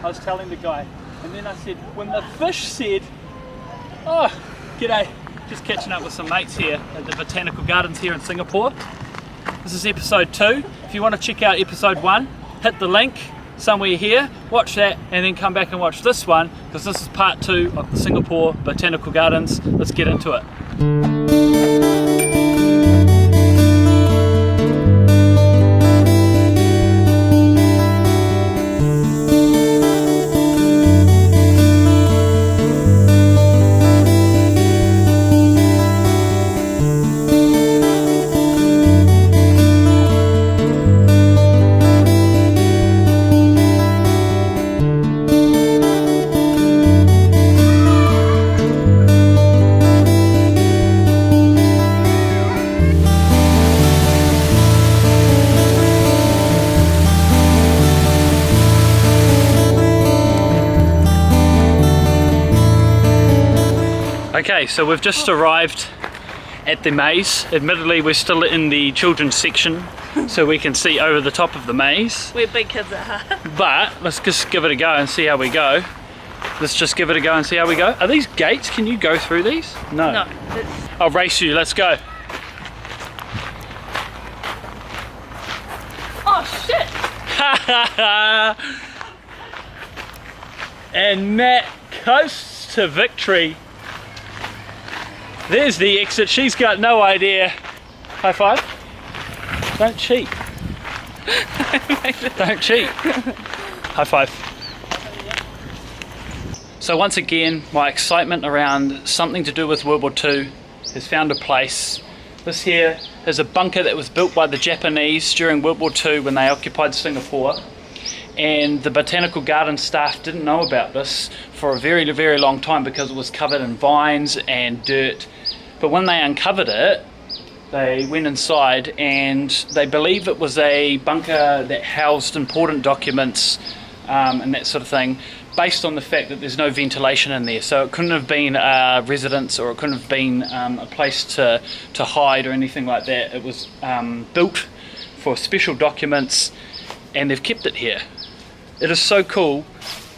I was telling the guy, and then I said, when the fish said, oh, g'day, just catching up with some mates here at the Botanical Gardens here in Singapore. This is episode 2. If you want to check out episode 1, hit the link somewhere here, watch that, and then come back and watch this one, because this is part 2 of the Singapore Botanical Gardens. Let's get into it. Okay, so we've just arrived at the maze. Admittedly, we're still in the children's section, so we can see over the top of the maze. We're big kids at heart. But let's just give it a go and see how we go. Let's just give it a go and see how we go. Are these gates? Can you go through these? No. No. I'll race you. Let's go. Oh shit! And Matt coasts to victory. There's the exit. She's got no idea. High five. Don't cheat. Don't cheat. High five. So once again, my excitement around something to do with World War II has found a place. This here is a bunker that was built by the Japanese during World War II when they occupied Singapore. And the Botanical Garden staff didn't know about this for a very, very long time because it was covered in vines and dirt. But when they uncovered it, they went inside and they believe it was a bunker that housed important documents and that sort of thing, based on the fact that there's no ventilation in there. So it couldn't have been a residence, or it couldn't have been a place to hide or anything like that. It was built for special documents, and they've kept it here. It is so cool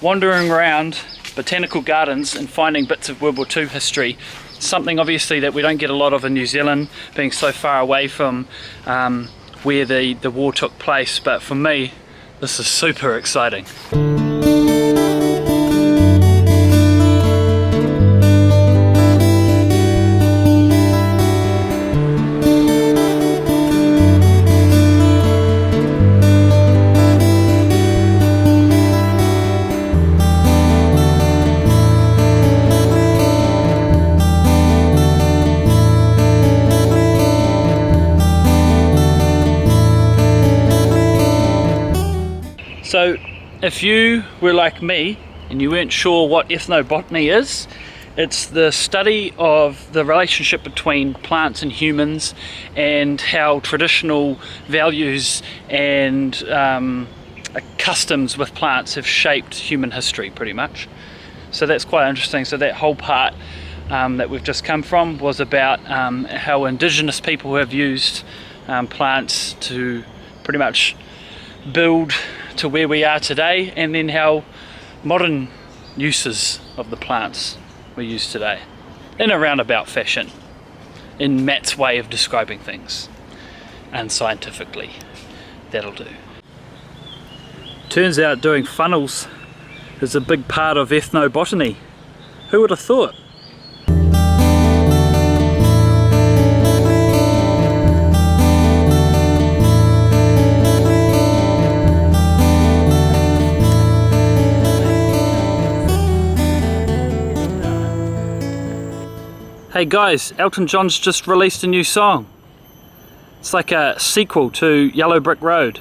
wandering around Botanical Gardens and finding bits of World War II history. Something obviously that we don't get a lot of in New Zealand, being so far away from where the war took place. But for me, this is super exciting. So if you were like me and you weren't sure what ethnobotany is, it's the study of the relationship between plants and humans and how traditional values and customs with plants have shaped human history pretty much. So that's quite interesting. So that whole part that we've just come from was about how indigenous people have used plants to pretty much build to where we are today, and then how modern uses of the plants we use today in a roundabout fashion, in Matt's way of describing things, unscientifically. That'll do. Turns out doing funnels is a big part of ethnobotany. Who would have thought? Hey guys, Elton John's just released a new song. It's like a sequel to Yellow Brick Road.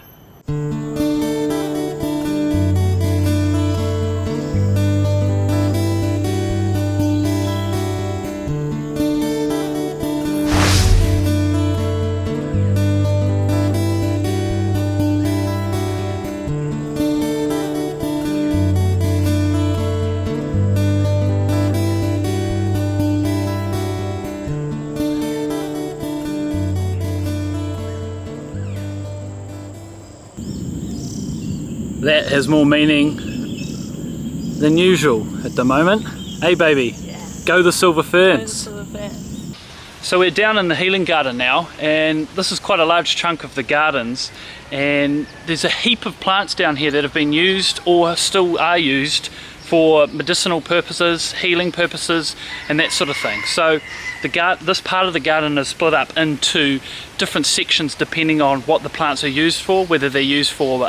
That has more meaning than usual at the moment. Hey baby, Yeah. go the silver ferns. Go the silver ferns. So we're down in the healing garden now, and this is quite a large chunk of the gardens, and there's a heap of plants down here that have been used or still are used for medicinal purposes, healing purposes, and that sort of thing. So this part of the garden is split up into different sections depending on what the plants are used for, whether they're used for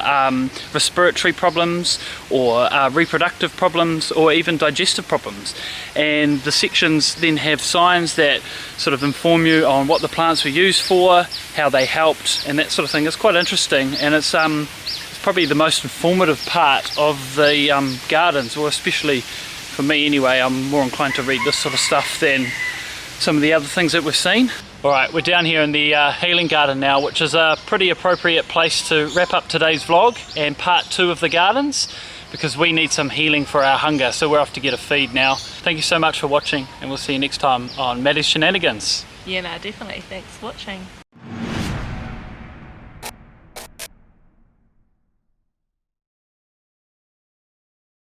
respiratory problems or reproductive problems or even digestive problems. And the sections then have signs that sort of inform you on what the plants were used for, how they helped, and that sort of thing. It's quite interesting, and it's probably the most informative part of the gardens, or especially for me anyway. I'm more inclined to read this sort of stuff than some of the other things that we've seen. Alright, we're down here in the healing garden now, which is a pretty appropriate place to wrap up today's vlog and part 2 of the gardens, because we need some healing for our hunger, so we're off to get a feed now. Thank you so much for watching, and we'll see you next time on Maddie's Shenanigans. Yeah, no, definitely. Thanks for watching.